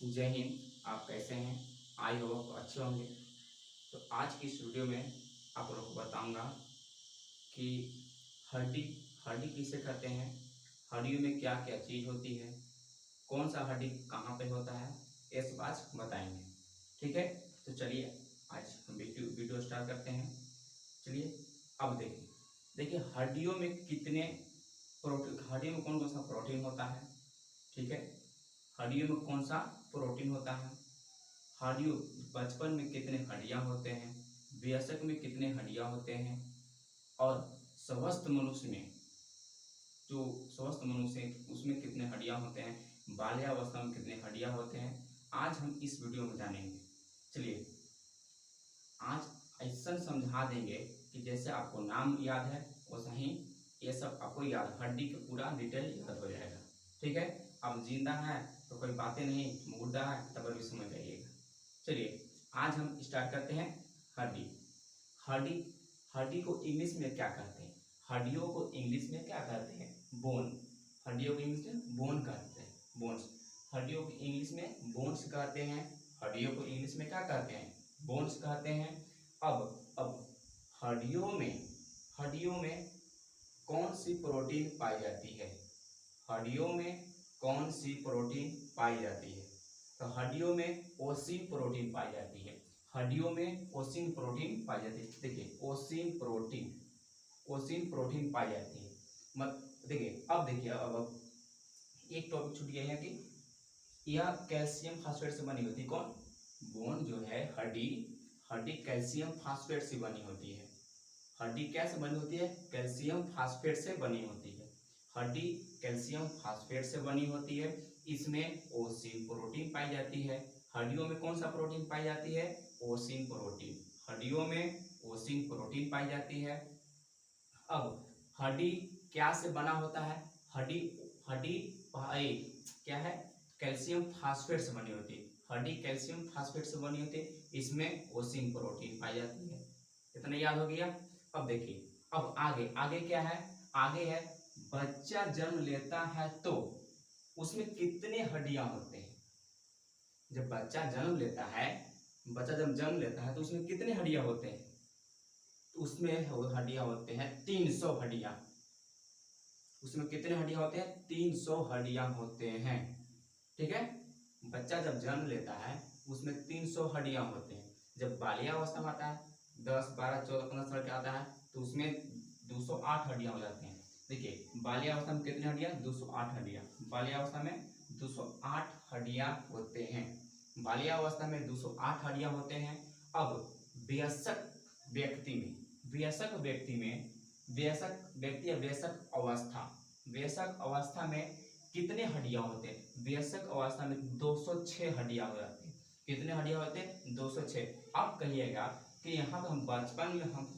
जय हिंद। आप कैसे हैं? आई होप अच्छे होंगे। तो आज की इस वीडियो में आप लोग को बताऊंगा कि हड्डी हड्डी किसे कहते हैं, हड्डियों में क्या क्या चीज़ होती है, कौन सा हड्डी कहाँ पे होता है, ये सब आज बताएंगे। ठीक है, तो चलिए आज हम वीडियो स्टार्ट करते हैं। चलिए अब देखिए देखिए हड्डियों में कितने प्रोटीन, हड्डियों में कौन कौन सा प्रोटीन होता है। ठीक है, हड्डियों में कौन सा प्रोटीन होता है, हड्डियों बचपन में कितने हड्डियां होते हैं, वयस्क में कितने हड्डियां होते हैं, और स्वस्थ मनुष्य में, जो स्वस्थ मनुष्य है उसमें कितने हड्डियां होते हैं, बाल्यावस्था में कितने हड्डियां होते हैं, आज हम इस वीडियो में जानेंगे। चलिए आज ऐसा समझा देंगे कि जैसे आपको नाम याद है वैसा ही ये सब आपको याद, हड्डी का पूरा डिटेल याद हो जाएगा। ठीक है, अब जिंदा है तो कोई बातें नहीं, मुर्दा है तब भी समझ जाइएगा। चलिए आज हम स्टार्ट करते हैं। हड्डी हड्डी हड्डी को इंग्लिश में क्या कहते हैं, हड्डियों को इंग्लिश में क्या कहते हैं, बोन। हड्डियों को इंग्लिश में बोन कहते हैं, बोन्स। हड्डियों को इंग्लिश में बोन्स कहते हैं, हड्डियों को इंग्लिश में क्या कहते हैं, बोन्स कहते हैं। अब हड्डियों में कौन सी प्रोटीन पाई जाती है, हड्डियों में कौन सी प्रोटीन पाई जाती है, तो हड्डियों में ओसिन प्रोटीन पाई जाती है, हड्डियों में ओसिन प्रोटीन पाई जाती है। देखिए ओसिन प्रोटीन पाई जाती है। मत देखिए अब देखिए अब एक टॉपिक छूट गया है कि यह कैल्शियम फास्फेट से बनी होती है। कौन? बोन जो है, हड्डी हड्डी कैल्शियम फास्फेट से बनी होती है। हड्डी कैसे बनी होती है? कैल्शियम फास्फेट से बनी होती है। हड्डी कैल्शियम फास्फेट से बनी होती है। इसमें ओसिन प्रोटीन पाई जाती है। हड्डियों में कौन सा प्रोटीन पाई जाती है? ओसिन प्रोटीन। हड्डियों में ओसिन प्रोटीन पाई जाती है। अब हड्डी क्या से बना होता है? हड्डी हड्डी क्या है? कैल्शियम फास्फेट से बनी होती है। हड्डी कैल्शियम फास्फेट से बनी होती है, इसमें ओसिन प्रोटीन पाई जाती है। इतना याद हो गया। अब देखिए अब आगे आगे क्या है, आगे है बच्चा जन्म लेता है तो उसमें कितने हड्डियां होते हैं। जब बच्चा जन्म लेता है, बच्चा जब जन्म लेता है तो उसमें कितने हड्डियां होते हैं, तो उसमें हड्डियां होते हैं 300 हड्डियां। उसमें कितने हड्डियां होते हैं? 300 हड्डियां होते हैं। ठीक है, बच्चा जब जन्म लेता है उसमें 300 हड्डियां होते हैं। जब बाल्यावस्था में आता है, 10 12 14 15 साल का आता है, तो उसमें 208 हड्डियां हो जाती हैं। देखिए बाल्यावस्था में कितनी हड्डियां? 208 हड्डियां। बाल्यावस्था में 208 हड्डियां होते हैं। बाल्यावस्था में 208 हड्डियां होते हैं। अब वयस्क व्यक्ति में वयस्क व्यक्ति में वयस्क व्यक्ति या वयस्क अवस्था में कितने हड्डियां होते हैं? वयस्क अवस्था में 206 हड्डियां हो जाती है। कितने हड्डियां होते हैं? 206। अब कहिएगा कि यहाँ पे हम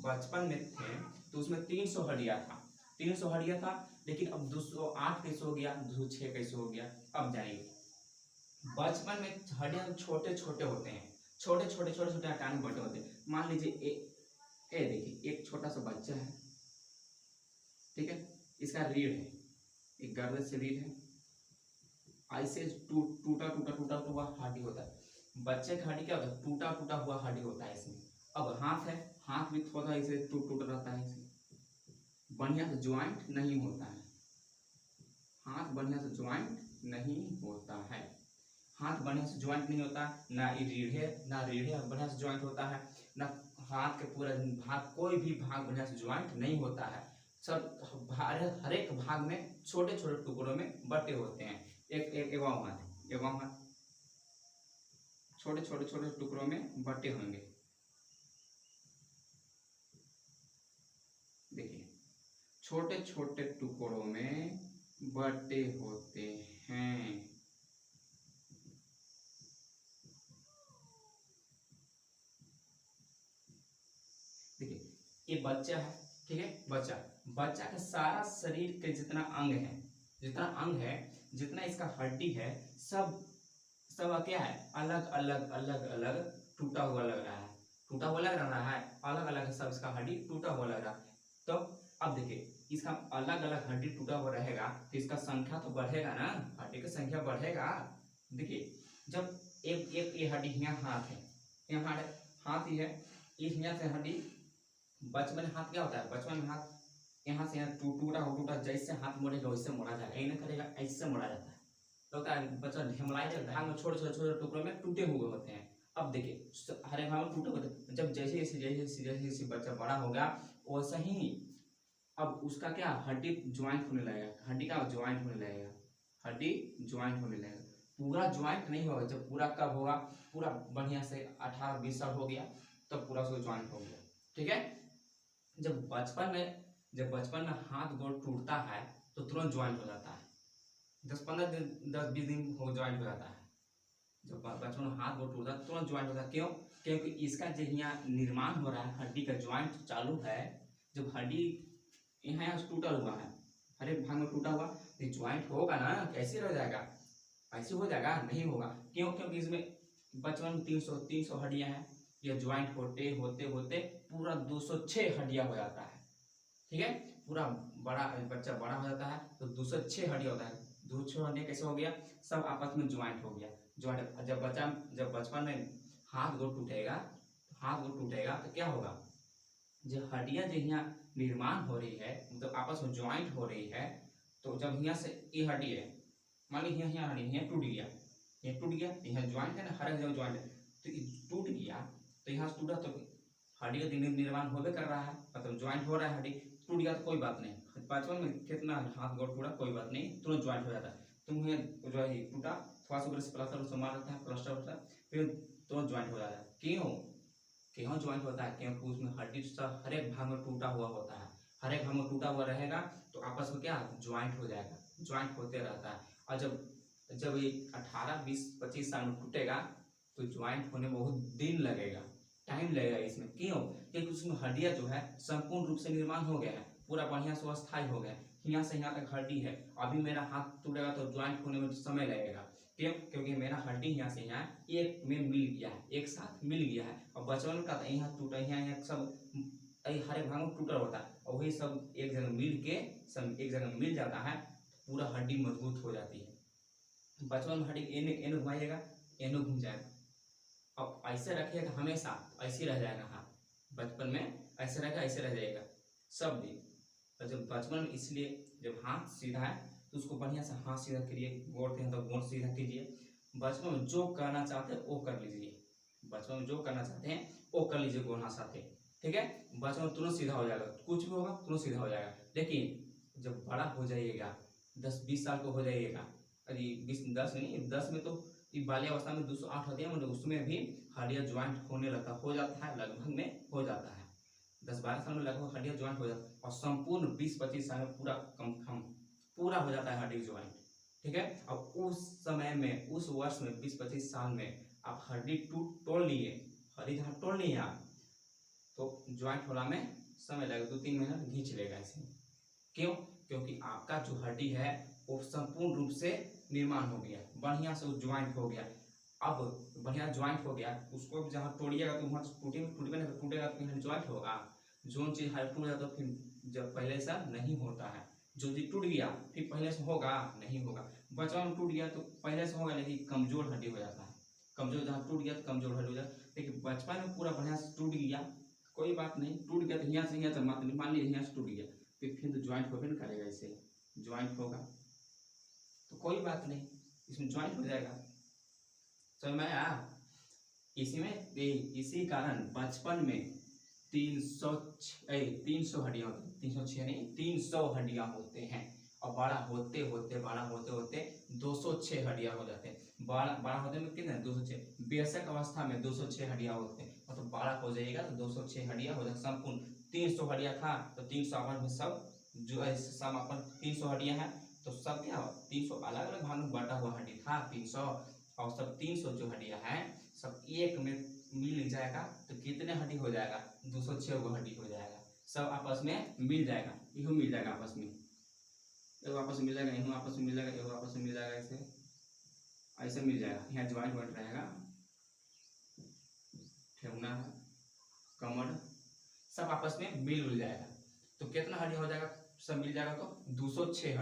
बचपन में थे तो उसमें 300 हड्डियां था, 300 हड्डियां था, लेकिन अब 208 कैसे हो गया, 206 कैसे हो गया? अब जानिए, बचपन में हड्डियां छोटे छोटे होते हैं, छोटे छोटे आकार में बटे होते हैं। मान लीजिए देखिए एक छोटा सा बच्चा है, ठीक है, इसका रीढ़ है, एक गर्दन से रीढ़ है, ऐसे टूटा हुआ हड्डी होता है। बच्चे का हड्डी क्या होता है? टूटा हुआ हड्डी होता है इसमें। अब हाथ है, हाथ भी थोड़ा ऐसे टूट रहता है, इसे बढ़िया से ज्वाइंट नहीं होता है, हाथ बढ़िया से ज्वाइंट नहीं होता है, हाथ बढ़िया से ज्वाइंट नहीं होता, ना रीढ़ बढ़िया से ज्वाइंट होता है, ना हाथ के पूरा भाग, कोई भी भाग बढ़िया से ज्वाइंट नहीं होता है। सब हर एक भाग में छोटे छोटे टुकड़ों में बटे होते हैं। एक हाथ छोटे छोटे टुकड़ों में बटे होंगे। देखिए छोटे छोटे टुकड़ों में बटे होते हैं। देखिए ये बच्चा है, ठीक है, बच्चा का सारा शरीर के जितना अंग है, जितना इसका हड्डी है, सब क्या है? अलग अलग टूटा हुआ लग रहा है, अलग अलग सब इसका हड्डी टूटा हुआ लग रहा है। तो अब देखिए इसका अलग अलग हड्डी टूटा हुआ रहेगा तो इसका संख्या तो बढ़ेगा ना, हड्डी की संख्या बढ़ेगा। देखिए जब एक एक ये हड्डी यहाँ हाथ है, यहाँ हाथ ही है, इस यहाँ से हड्डी, बचपन में हाथ क्या होता है, बचपन में हाथ यहाँ से यहाँ टूटा जैसे हाथ मोड़ेगा वैसे मोड़ा जाएगा, ये नहीं करेगा ऐसे मोड़ा जाता है, तो होता है बच्चा ढिमलाई जाता है, छोटे छोटे छोटे टुकड़ों में टूटे हुए होते हैं। अब देखिए हर एक भाग में टूटे होते हैं, जब जैसे बच्चा बड़ा होगा वैसा ही अब उसका क्या हड्डी ज्वाइंट होने लगेगा, हड्डी का ज्वाइंट होने लगेगा, हड्डी ज्वाइंट होने लगेगा। पूरा ज्वाइंट नहीं होगा, जब पूरा कब होगा, पूरा बढ़िया से 18-20 साल हो गया तब तो पूरा उसका ज्वाइंट हो गया, ठीक है। जब बचपन में हाथ गोड़ टूटता है तो तुरंत ज्वाइंट हो जाता है, 10-15 दिन 10-20 दिन हो ज्वाइंट हो जाता है। जब बचपन में हाथ गोड़ टूटता है तुरंत ज्वाइंट होता है, क्यों? क्योंकि इसका जो यहाँ निर्माण हो रहा है, हड्डी का ज्वाइंट चालू है। जब हड्डी यहाँ टूटा हुआ है, हर एक भाग में टूटा हुआ, तो ज्वाइंट होगा ना, कैसे रह जाएगा, ऐसे हो जाएगा? नहीं होगा। क्यों? क्योंकि इसमें बचपन में 300 हड्डियां हैं, ये ज्वाइंट होते होते होते पूरा 206 हड्डियां हो जाता है, ठीक है। पूरा बड़ा बच्चा बड़ा हो जाता है तो 206 हड्डियां होता है, 206 हड्डियां कैसे हो गया, सब आपस में ज्वाइंट हो गया। ज्वाइंट जब बचपन में हाथ गोड़ टूटेगा तो क्या होगा, जो हड्डियां जो यहाँ निर्माण हो रही है, मतलब आपस में ज्वाइंट हो रही है, तो जब यहाँ से ये हड्डी है, मान ली यहाँ हड्डी यहाँ टूट गया, यहाँ ज्वाइंट है ना, हर एक जगह ज्वाइंट है, तो ये टूट गया, तो यहाँ से टूटा तो हड्डी का निर्माण होबे कर रहा है, मतलब ज्वाइंट हो रहा है, हड्डी टूट गया तो कोई बात नहीं, बचपन में कितना हाथ गोड़ टूटा कोई बात नहीं, तुरंत ज्वाइंट हो जाता है। तुम्हें जो है टूटा थोड़ा सा प्लास्टर मार देता है, प्लास्टर फिर तुरंत ज्वाइंट हो जाता है। क्यों ज्वाइंट होता है? क्योंकि उसमें हड्डी हर एक भाग में टूटा हुआ होता है, हर एक भाग में टूटा हुआ रहेगा तो आपस में क्या ज्वाइंट हो जाएगा, ज्वाइंट होते रहता है। और जब ये 18-20-25 साल में टूटेगा तो ज्वाइंट होने में बहुत दिन लगेगा, टाइम लगेगा इसमें। क्यों? क्योंकि उसमें हड्डियां जो है संपूर्ण रूप से निर्माण हो गया है, पूरा बढ़िया से अस्थायी हो गया, यहाँ से यहाँ तक हड्डी है। अभी मेरा हाथ टूटेगा तो ज्वाइंट होने में समय लगेगा, क्यों? क्योंकि मेरा हड्डी यहाँ से यहाँ एक में मिल गया है, एक साथ मिल गया है। और बचपन का तो यहाँ टूटा, यहाँ सब हर एक भाग में टूटा होता है, और वही सब एक जगह मिल के सब एक जगह मिल जाता है, पूरा हड्डी मजबूत हो जाती है। बचपन में हड्डी एने घुमाइएगा, एनो घूम जाएगा। अब ऐसे रखिएगा हमेशा, ऐसे रह जाएगा हाथ, बचपन में ऐसे रहेगा, ऐसे रह जाएगा सब दिन। और जब बचपन में, इसलिए जब हाथ सीधा है तो उसको बढ़िया से हाथ सीधा करिए, गोड़ के तो गोड़ सीधा कीजिए। बचपन में जो करना चाहते हैं वो कर लीजिए, बचपन में जो करना चाहते हैं वो कर लीजिए गोड़ हाथ साथे, ठीक है। बचपन में तुरंत सीधा हो जाएगा, कुछ भी होगा तुरंत सीधा हो जाएगा। लेकिन जब बड़ा हो जाइएगा, 10-20 साल को हो जाइएगा, अरे 10 में तो बाल्यावस्था में 208 होती है, मतलब उसमें भी हड्डियां ज्वाइंट होने लगता हो जाता है, लगभग में हो जाता है। 10-12 साल में लगभग हड्डियां ज्वाइंट हो जाता है, और संपूर्ण 20-25 साल में पूरा पूरा हो जाता है हड्डी ज्वाइंट, ठीक है। अब उस समय में, उस वर्ष में 20-25 साल में आप हड्डी तोड़ लिए, हड्डी जहाँ तोड़ लिए आप, तो ज्वाइंट होना में समय लगेगा, 2-3 महीना घींच लेगा इसमें। क्यों? क्योंकि आपका जो हड्डी है वो संपूर्ण रूप से निर्माण हो गया, बढ़िया से ज्वाइंट हो गया। अब बढ़िया ज्वाइंट हो गया, उसको जहाँ तोड़िएगा तो वहाँ टूटेगा तो फिर ज्वाइंट होगा। जो चीज टूट जाता तो फिर जब पहले से नहीं होता है, जो चीज टूट गया फिर पहले से होगा नहीं होगा। बचपन में टूट गया तो पहले से होगा, लेकिन कमजोर हड्डी हो जाता है, कमजोर जहाँ टूट गया तो कमजोर हड्डी हो जाता है। लेकिन बचपन में पूरा बढ़िया से टूट गया, कोई बात नहीं, टूट गया तो यहाँ से यहाँ तक मान लीजिए यहाँ से टूट गया, फिर तो ज्वाइंट होकर नहीं करेगा, इससे ज्वाइंट होगा तो कोई बात नहीं, इसमें ज्वाइंट हो जाएगा। समझ में आया? इसी कारण बचपन में 300 हड्डियां होती हैं, 306 नहीं 300 हड्डियां होते हैं, और बड़ा होते होते 206 हड्डियां हो जाते हैं। बड़ा होते में कितने 206, बेशक अवस्था में 206 हड्डियां होते हैं, मतलब बड़ा हो जाएगा तो 206 हड्डियां हो जाए। संपूर्ण 300 हड्डियां था तो 300 अपन में सब जो है सब अपन 300 हड्डियां हैं, तो सब क्या 300 अलग अलग भाग में बटा हुआ हड्डी था 300, और सब 300 जो हड्डियां हैं सब एक में मिल जाएगा तो कितने हड्डी हो जाएगा, 206 गो हड्डी हो जाएगा, सब आपस में मिल जाएगा, यह मिल जाएगा आपस में, एगो आपस में मिल जाएगा, यह आपस में मिल जाएगा, एगो आपस में मिल जाएगा, ऐसे मिल जाएगा। यहाँ ज्वाइंट रहेगा, ठेवना है, कमर सब आपस में मिल जाएगा, तो कितना हड्डियां हो जाएगा, सब मिल जाएगा तो 206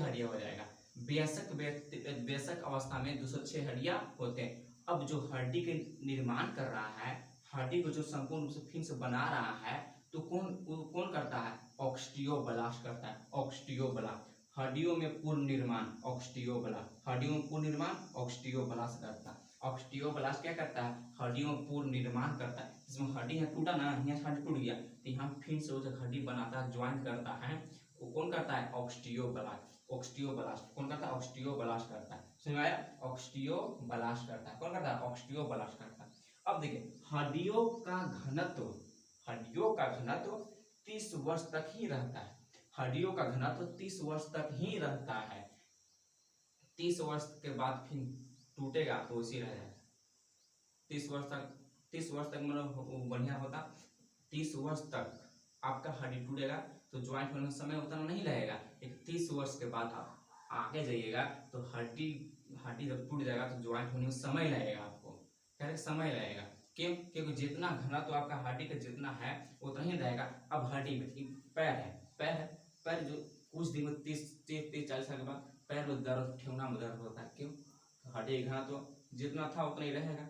हड्डियां हो जाएगा। वयस्क अवस्था में 206 हड्डियां होते हैं। अब जो हड्डी के निर्माण कर रहा है, हड्डी को जो संपूर्ण रूप से फिर से बना रहा है, तो कौन करता है? ऑस्टियोब्लास्ट करता है। ऑस्टियोब्लास्ट हड्डियों में पूर्ण निर्माण, ऑस्टियोब्लास्ट हड्डियों में पूर्ण निर्माण ऑस्टियोब्लास्ट करता है। ऑस्टियोब्लास्ट क्या करता है? हड्डियों में पूर्ण निर्माण करता है। जिसमें हड्डी यहाँ टूटा ना, यहाँ हड्डी टूट गया तो यहाँ फिर से उसे हड्डी बनाता है, ज्वाइन करता है। वो कौन करता है? ऑस्टियोब्लास्ट। ऑस्टियोब्लास्ट कौन करता है? ऑस्टियोब्लास्ट करता है। समझ में आया? ऑस्टियोब्लास्ट करता है। कौन करता है? ऑस्टियोब्लास्ट करता है। अब देखिए हड्डियों का घनत्व 30 वर्ष तक ही रहता है। हड्डियों का घनत्व 30 वर्ष तक ही रहता है। 30 वर्ष के बाद फिर टूटेगा तो उसी रह जाएगा। 30 वर्ष तक मतलब बढ़िया होता। 30 वर्ष तक आपका हड्डी टूटेगा तो ज्वाइंट होने में समय उतना नहीं लगेगा। एक 30 वर्ष के बाद आप आगे जाइएगा तो हड्डी जब टूट जाएगा तो ज्वाइंट होने में समय लगेगा। आपको क्या समय लगेगा? क्यों? क्योंकि जितना घनत्व आपका हड्डी का जितना है उतना ही रहेगा। अब हड्डी में पैर जो कुछ दिन में 30-40 साल के बाद पैर में दर्द, ठेहुना में दर्द होता है। क्यों? हड्डी घनत्व जितना था उतना ही रहेगा।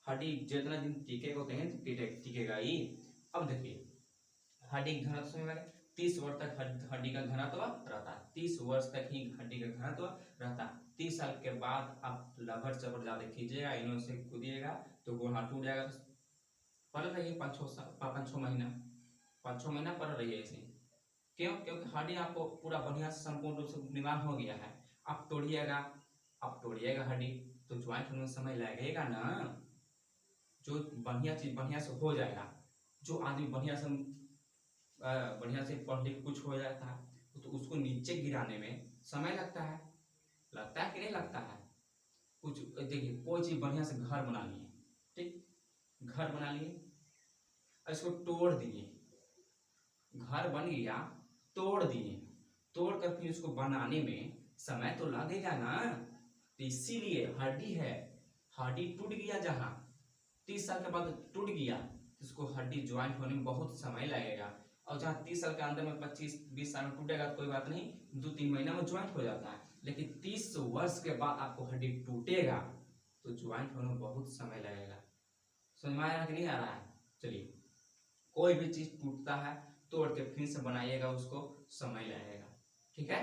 हड्डी जितना दिन टिकेगा उतना ही टिकेगा ही। अब देखिए हड्डी घनत्व समझ में 30 वर्ष तक हड्डी का घनत्व रहता है। 30 वर्ष तक ही हड्डी का घनत्व रहता है। 30 साल के बाद आप लभर चबर ज्यादा खींचेगा, इन्हों से कूदिएगा तो गोड़ हाथ टूट जाएगा। पड़ रही 5-6 महीना पड़ रही है ऐसे। क्यों? क्योंकि हड्डी आपको पूरा बढ़िया से संपूर्ण रूप से निर्माण हो गया है। आप तोड़िएगा हड्डी तो ज्वाइंट होने में समय लगेगा ना। जो बढ़िया चीज बढ़िया से हो जाएगा, जो आदमी बढ़िया से पढ़ लिख कुछ हो जाता है तो उसको नीचे गिराने में समय लगता है कि नहीं लगता है? कुछ देखिए कोई चीज बढ़िया से घर बना लिए, ठीक, घर बना लिए, इसको तोड़ दिए, घर बन गया, तोड़ दिए, तोड़ कर फिर उसको बनाने में समय तो लगेगा ना। तो इसीलिए हड्डी टूट गया, जहां 30 साल के बाद टूट गया तो उसको हड्डी ज्वाइंट होने में बहुत समय लगेगा। और जहाँ 30 साल के अंदर में 25-20 साल में टूटेगा तो कोई बात नहीं, 2-3 महीना में ज्वाइंट हो जाता है। लेकिन 30 वर्ष के बाद आपको हड्डी टूटेगा तो ज्वाइंट होने में बहुत समय लगेगा। समझ में आ रहा कि नहीं आ रहा है? चलिए, कोई भी चीज टूटता है तोड़ के फिर से बनाइएगा उसको, समय लगेगा। ठीक है,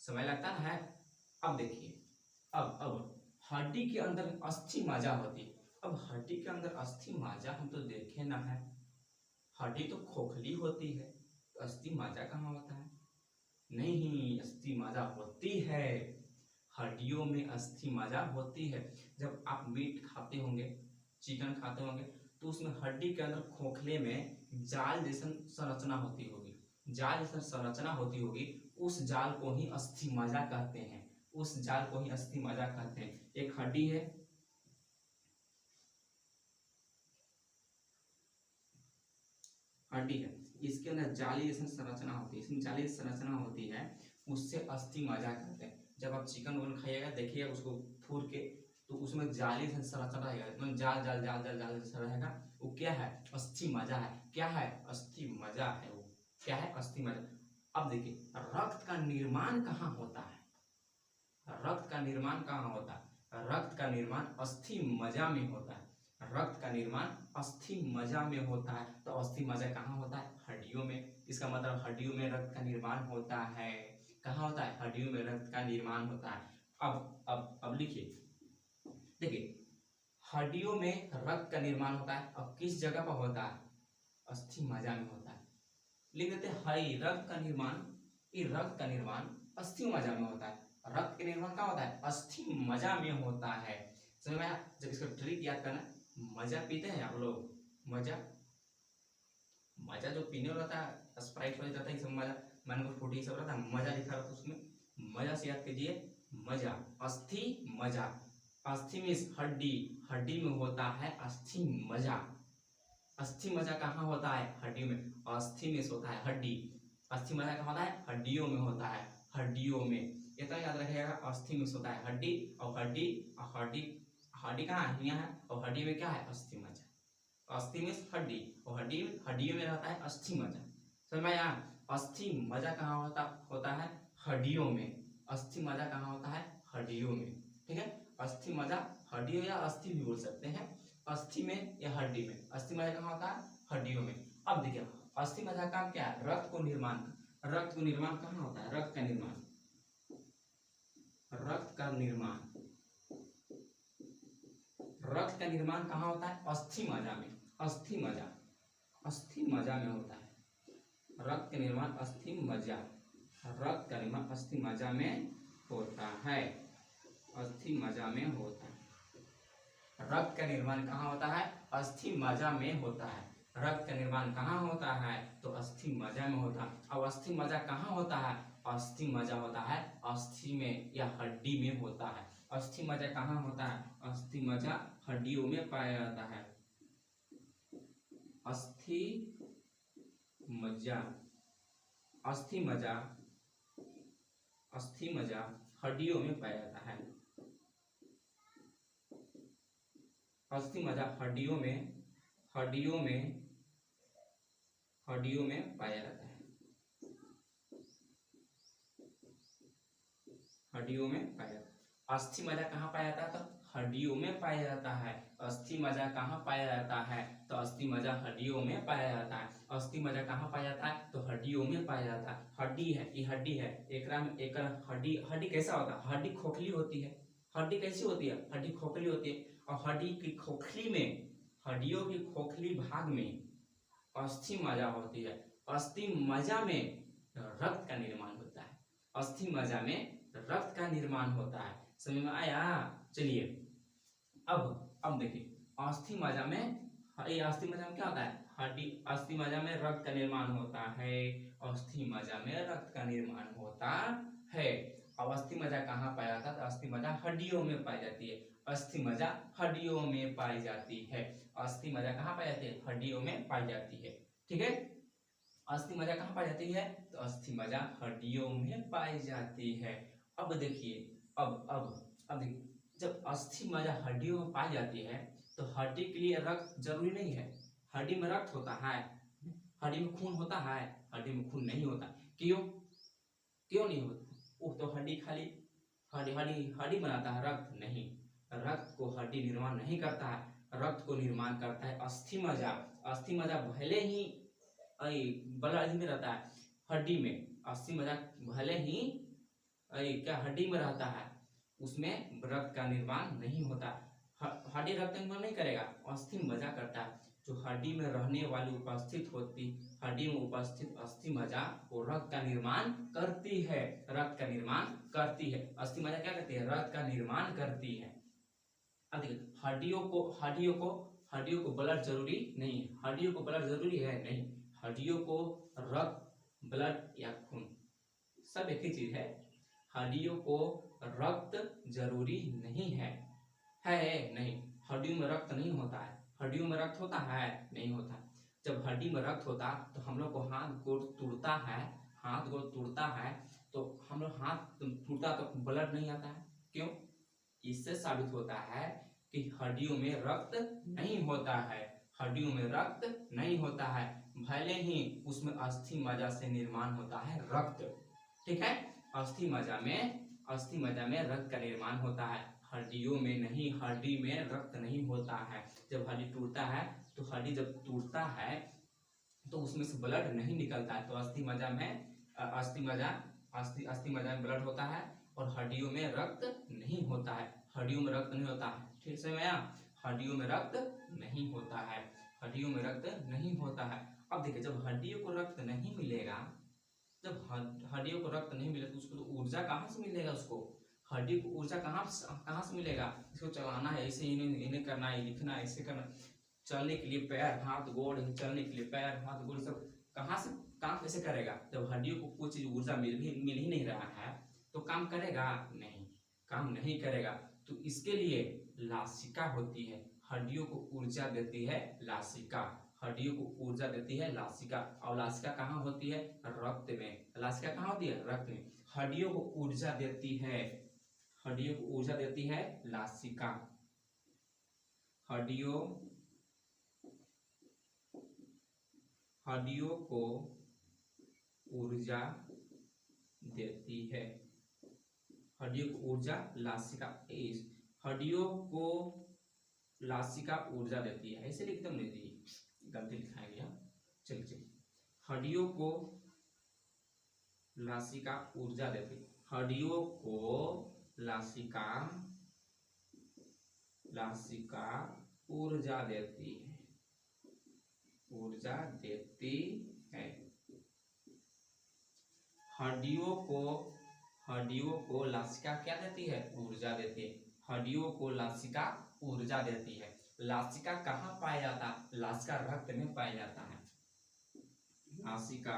समय लगता है। अब देखिए अब हड्डी के अंदर अस्थि मज्जा होती है। अब हड्डी के अंदर अस्थि मज्जा हम तो देखे ना है। हड्डी तो खोखली होती है, तो अस्थि मज्जा कहाँ होता है? नहीं, अस्थि मज्जा होती है। हड्डियों में अस्थि मज्जा होती है। जब आप मीट खाते होंगे, चिकन खाते होंगे तो उसमें हड्डी के अंदर खोखले में जाल जैसा संरचना होती होगी। जाल जैसा संरचना होती होगी, उस जाल को ही अस्थि मज्जा कहते हैं। उस जाल को ही अस्थि मज्जा कहते हैं। एक हड्डी है, इसके अंदर जाली जैसी संरचना होती है, इसमें जाली संरचना होती है, उससे अस्थि मज्जा कहते हैं। जब आप चिकन वगैरह खाइएगा देखिएगा उसको फूर के, तो उसमें जाली से संरचना रहेगा, मतलब जाल जाल जाल जाल जाल जैसा रहेगा। वो क्या है? अस्थि मज्जा है। क्या है? अस्थि मज्जा है। वो क्या है? अस्थि मज्जा। अब देखिए रक्त का निर्माण कहाँ होता है? रक्त का निर्माण कहाँ होता है? रक्त का निर्माण अस्थि मज्जा में होता है। रक्त का निर्माण अस्थि मज्जा में होता है। तो अस्थि मज्जा कहाँ होता है? हड्डियों में। इसका मतलब हड्डियों में रक्त का निर्माण होता है। कहाँ होता है? हड्डियों में रक्त का निर्माण होता है। अब लिखिए, देखिए हड्डियों में रक्त का निर्माण होता है। अब किस जगह पर होता है? अस्थि मज्जा में होता है। लिख देते हैं रक्त का निर्माण अस्थि मज्जा में होता है। रक्त का निर्माण कहाँ होता है? अस्थि मज्जा में होता है। समझ में आया? जब इसका ट्रिक याद करना, मजा पीते हैं आप लोग? मजा जो पीने वाला रहता है, स्प्राइट वाला रहता है, सब मजा, मैंगो फ्रूटी सब रहता है, मजा लिखा रहता है उसमें। मजा से याद कीजिए, मजा, अस्थि मज्जा। अस्थि मीन्स हड्डी में होता है अस्थि मज्जा। अस्थि मज्जा कहाँ होता है? हड्डियों में। अस्थि मीन्स होता है हड्डी, अस्थि मज्जा कहाँ होता है? हड्डियों में होता है। हड्डियों में इतना याद रखिएगा, अस्थि मीन्स होता है हड्डी, और हड्डी कहाँ है? यहाँ है। और हड्डी में क्या है? अस्थि मज्जा। अस्थि मीन्स हड्डी, और हड्डियों में रहता है अस्थि मज्जा। समझ में आया? अस्थि मज्जा कहाँ होता है? हड्डियों में। अस्थि मज्जा कहाँ होता है? हड्डियों में। ठीक है, अस्थि मज्जा हड्डियों या अस्थि भी बोल सकते हैं, अस्थि में या हड्डी में। अस्थि मज्जा कहाँ होता है? हड्डियों में। अब देखिए अस्थि मज्जा का काम क्या है? रक्त को निर्माण। रक्त को निर्माण कहाँ होता है? रक्त का निर्माण, रक्त का निर्माण, रक्त का निर्माण कहाँ होता है? अस्थि मज्जा में। अस्थि मज्जा, अस्थि मज्जा में होता है रक्त का निर्माण। अस्थि मज्जा, रक्त का निर्माण अस्थि मज्जा में होता है, अस्थि मज्जा में होता है। रक्त का निर्माण कहाँ होता है? अस्थि मज्जा में होता है। रक्त का निर्माण कहाँ होता है? तो अस्थि मज्जा में होता है। अब अस्थि मज्जा कहाँ होता है? अस्थि मज्जा होता है अस्थि में या हड्डी में होता है। अस्थि मज्जा कहाँ होता है? अस्थि मज्जा हड्डियों में पाया जाता है। अस्थि मज्जा, अस्थि मज्जा, अस्थि मज्जा हड्डियों में पाया जाता है। अस्थि मज्जा हड्डियों में, हड्डियों में, हड्डियों में पाया जाता है, हड्डियों में पाया जाता है। अस्थि मज्जा कहाँ पाया जाता है? तो हड्डियों में पाया जाता है। अस्थि मज्जा कहाँ पाया जाता है? तो अस्थि मज्जा हड्डियों में पाया जाता है। अस्थि मज्जा कहाँ पाया जाता है? तो हड्डियों में पाया जाता है। हड्डी है, ये हड्डी है, एकरा में एक हड्डी, हड्डी कैसा होता है? हड्डी खोखली होती है। हड्डी कैसी होती है? हड्डी खोखली होती है। और हड्डी की खोखली में, हड्डियों की खोखली भाग में अस्थि मज्जा होती है। अस्थि मज्जा में रक्त का निर्माण होता है। अस्थि मज्जा में रक्त का निर्माण होता है। समझ में आया? चलिए अब देखिए अस्थि मज्जा में, ये अस्थि मज्जा में क्या होता है? हड्डी। अस्थि मज्जा में रक्त का निर्माण होता है, अस्थि मज्जा में रक्त का निर्माण होता है। अब अस्थि मज्जा कहाँ पाया जाता है? तो अस्थि मज्जा हड्डियों में पाई जाती है। अस्थि मज्जा हड्डियों में पाई जाती है। अस्थि मज्जा कहाँ पाई जाती है? हड्डियों में पाई जाती है। ठीक है, अस्थि मज्जा कहाँ पाई जाती है? तो अस्थि मज्जा हड्डियों में पाई जाती है। अब देखिए, अब देखिए, जब अस्थि मज्जा हड्डियों में पाई जाती है तो हड्डी के लिए रक्त जरूरी नहीं है। हड्डी में रक्त होता है, हड्डी में खून होता है? हड्डी में खून नहीं होता। क्यों? क्यों नहीं होता? वो तो हड्डी खाली हड्डी हड्डी हड्डी बनाता है, रक्त नहीं। रक्त को हड्डी निर्माण नहीं करता है, रक्त को निर्माण करता है अस्थि मज्जा। अस्थि मज्जा भले ही ब्लड में रहता है, हड्डी में। अस्थि मज्जा भले ही क्या हड्डी में रहता है, उसमें रक्त का निर्माण नहीं होता। हड्डी रक्त का निर्माण नहीं करेगा, अस्थि मज्जा करता है। जो हड्डी में रहने वाली उपस्थित होती, हड्डी में उपस्थित अस्थि मज्जा वो रक्त का निर्माण करती है, रक्त का निर्माण करती है। अस्थि मज्जा क्या करती है? रक्त का निर्माण करती है। अब देखिए हड्डियों को ब्लड जरूरी नहीं है। हड्डियों को ब्लड जरूरी है? नहीं। हड्डियों को रक्त, ब्लड या खून सब एक ही चीज है। हड्डियों को रक्त जरूरी नहीं है, नहीं। हड्डियों में रक्त नहीं होता है। हड्डियों में रक्त होता है? नहीं होता। जब हड्डी में रक्त होता तो हम लोग को हाथ गोड़ टूटता है, हाथ गोड़ टूटता है तो हम लोग हाथ टूटता तो ब्लड नहीं आता है। क्यों? इससे साबित होता है कि हड्डियों में रक्त नहीं होता है, हड्डियों में रक्त नहीं होता है, भले ही उसमें अस्थि मज्जा से निर्माण होता है रक्त। ठीक है, अस्थि मज्जा में रक्त का निर्माण होता है, हड्डियों में नहीं। हड्डी में रक्त नहीं होता है। जब हड्डी टूटता है तो हड्डी जब टूटता है तो उसमें से ब्लड नहीं निकलता है। तो अस्थि मज्जा में ब्लड होता है और हड्डियों में रक्त नहीं होता है। हड्डियों में रक्त नहीं होता है। ठीक से भैया, हड्डियों में रक्त नहीं होता है, हड्डियों में रक्त नहीं होता है। अब देखिए जब हड्डियों को रक्त नहीं मिलेगा, जब हड्डियों को रक्त नहीं मिलेगा तो उसको तो ऊर्जा कहाँ से मिलेगा? उसको हड्डी को ऊर्जा कहाँ से मिलेगा? इसको चलाना है, ऐसे इन्हें करना है, लिखना है, ऐसे करना, चलने के लिए पैर हाथ गोड़, चलने के लिए पैर हाथ गोड़, सब कहाँ से काम कैसे करेगा? जब हड्डियों को कुछ ऊर्जा मिल ही नहीं रहा है तो काम करेगा नहीं, काम नहीं करेगा। तो इसके लिए लासिका होती है, हड्डियों को ऊर्जा देती है लासिका, हड्डियों को ऊर्जा देती है लासिका। और लासिका कहाँ होती है? रक्त में। लासिका कहाँ होती है? रक्त में। हड्डियों को ऊर्जा देती है, हड्डियों को ऊर्जा देती है लासिका। हड्डियों को ऊर्जा देती है हड्डियों को ऊर्जा लासिका, हड्डियों को लासिका ऊर्जा देती है, ऐसे लिखते नहीं दी, गलती लिखाया गया। चलिए हड्डियों को लासिका ऊर्जा देती है, हड्डियों को लासिका ऊर्जा देती है, ऊर्जा देती है। हड्डियों को लासिका क्या देती है? ऊर्जा देती है। हड्डियों को लासिका ऊर्जा देती है। लासिका कहाँ पाया जाता है? लासिका रक्त में पाया जाता है। लासिका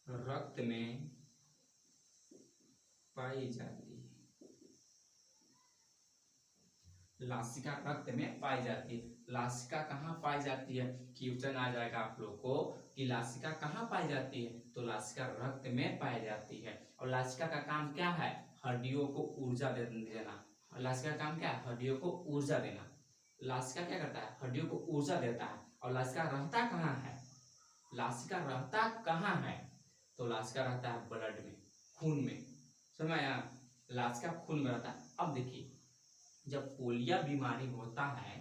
रक्त में पाई जाती है। लासिका रक्त में पाई जाती है। लासिका कहाँ पाई जाती है? क्वेश्चन आ जाएगा आप लोग को कि लासिका कहाँ पाई जाती है, तो लासिका रक्त में पाई जाती है। और लासिका का काम क्या है? हड्डियों को ऊर्जा देना। लासिका का काम क्या है? हड्डियों को ऊर्जा देना। लासिका क्या करता है? हड्डियों को ऊर्जा देता है। और लासिका रहता कहाँ है? लासिका रहता कहाँ है? तो लासिका रहता है ब्लड में, खून में। समझ आया? लासिका खून में रहता है। अब देखिए जब पोलिया बीमारी होता है,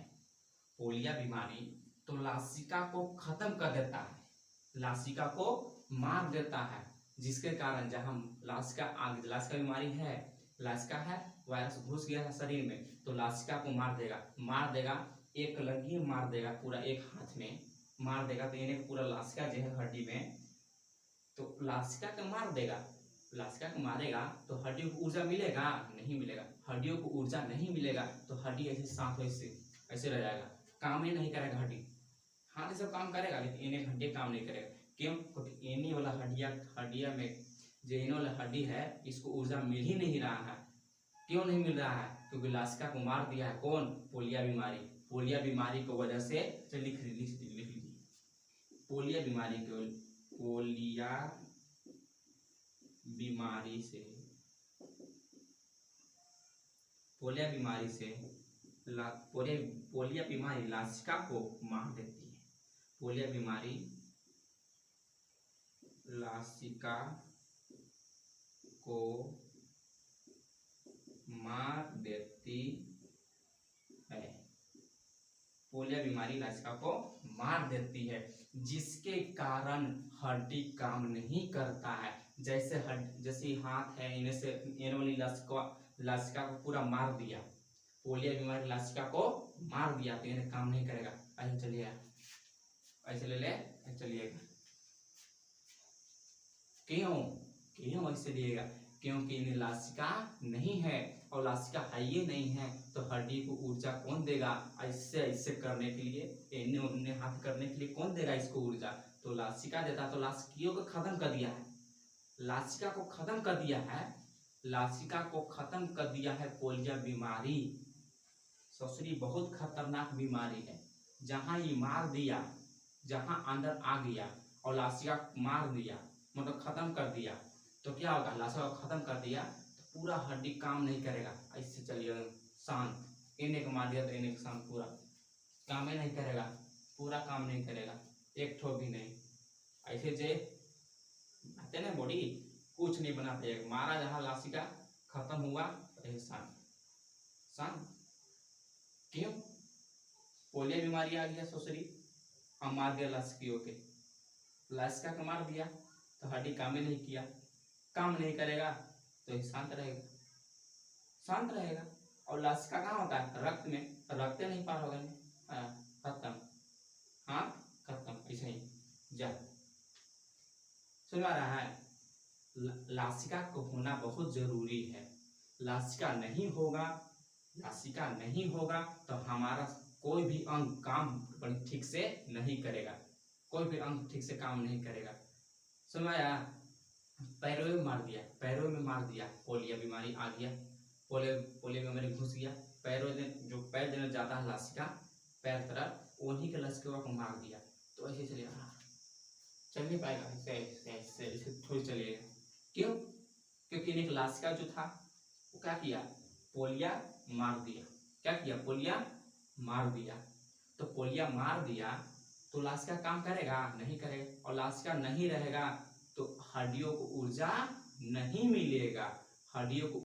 पोलिया बीमारी, तो लासिका को खत्म कर देता है, लासिका को मार देता है, जिसके कारण जब हम लासिका बीमारी है, लासिका है, वायरस घुस गया है शरीर में, तो लासिका को मार देगा, एक लगी मार देगा, पूरा एक हाथ में मार देगा। तो इन्हें पूरा लासिका जो है हड्डी में, तो लासिका को मार देगा, लासिका को मारेगा तो हड्डियों को ऊर्जा मिलेगा? नहीं मिलेगा। हड्डियों को ऊर्जा नहीं मिलेगा तो हड्डी ऐसे सांप ऐसे रह जाएगा, काम ही नहीं करेगा। हड्डी हाथ सब काम करेगा लेकिन इन्हें हड्डी काम नहीं करेगा। क्यों? क्योंकि इन्हीं वाला हड्डिया में जो इन्हें वाला हड्डी है, इसको ऊर्जा मिल ही नहीं रहा है। क्यों नहीं मिल रहा है? क्योंकि लासिका को मार दिया है। कौन? पोलिया बीमारी। पोलिया बीमारी की वजह से लिख लीजिए, पोलिया बीमारी के, पोलिया बीमारी लासिका को मार देती है। पोलिया बीमारी लासिका को मार देती है। पोलिया बीमारी लासिका को मार देती है, जिसके कारण हड्डी काम नहीं करता है। जैसे हाथ है, इन्हें वाली लासिका को पूरा मार दिया, पोलिया बीमारी लासिका को मार दिया तो इन्हें काम नहीं करेगा। ऐसे चलिए, ऐसे ले ले, चलिएगा। क्यों ऐसे लिएगा? क्योंकि इन्हें लासिका नहीं है, और लासिका है ये नहीं है, तो हड्डी को ऊर्जा कौन देगा? ऐसे करने के लिए, इन्हें हाथ करने के लिए कौन देगा इसको ऊर्जा? तो लासिका देता। तो लासिकियों को खत्म कर दिया है, लासिका को खत्म कर दिया है, लासिका को खत्म कर दिया है पोलिया बीमारी। ससुरी बहुत खतरनाक बीमारी है। जहां ये मार दिया, जहां अंदर आ गया और लासिका मार दिया, मतलब खत्म कर दिया, तो क्या होगा? लासिका को खत्म कर दिया तो पूरा हड्डी काम नहीं करेगा। ऐसे चलिए शांत, इन्हें को मार दिया तो इन्हें शांत, पूरा काम ही नहीं करेगा, पूरा काम नहीं करेगा, एक ठो भी नहीं। ऐसे जे आते ना बॉडी कुछ नहीं बना पाएगा। मारा जहां लासिका खत्म हुआ तो शांत शांत। क्यों? पोलिया बीमारी आ गया ससुरी, हम मार दिया लासिकियों के, लासिका को मार दिया तो हड्डी काम ही नहीं किया, काम नहीं करेगा तो शांत रहेगा, शांत रहेगा। और लासिका कहाँ होता है? रक्त में, रक्त नहीं पार होगा, खत्म, हाँ खत्म, ऐसे ही जा। सुन रहा है? लासिका को होना बहुत जरूरी है। लासिका नहीं होगा तो हमारा कोई भी अंग काम ठीक से नहीं करेगा, कोई भी अंग ठीक से काम नहीं करेगा। सुनाया? पैरों में मार दिया, पोलिया बीमारी आ गया, पोलिया बीमारी घुस गया, पैरों में जो पैर देना जाता है लासिका पैर तरफ, उन्हीं के लासिका को मार दिया तो ऐसे चलेगा, चल नहीं पाएगा, ऐसे थोड़ी चलेगा। क्यों? क्योंकि एक लासिका जो था वो क्या किया? पोलिया मार दिया। क्या किया? पोलिया मार दिया। तो पोलिया मार दिया तो लासिका काम करेगा? नहीं करेगा। और लासिका नहीं रहेगा तो हड्डियों को ऊर्जा नहीं मिलेगा, हड्डियों को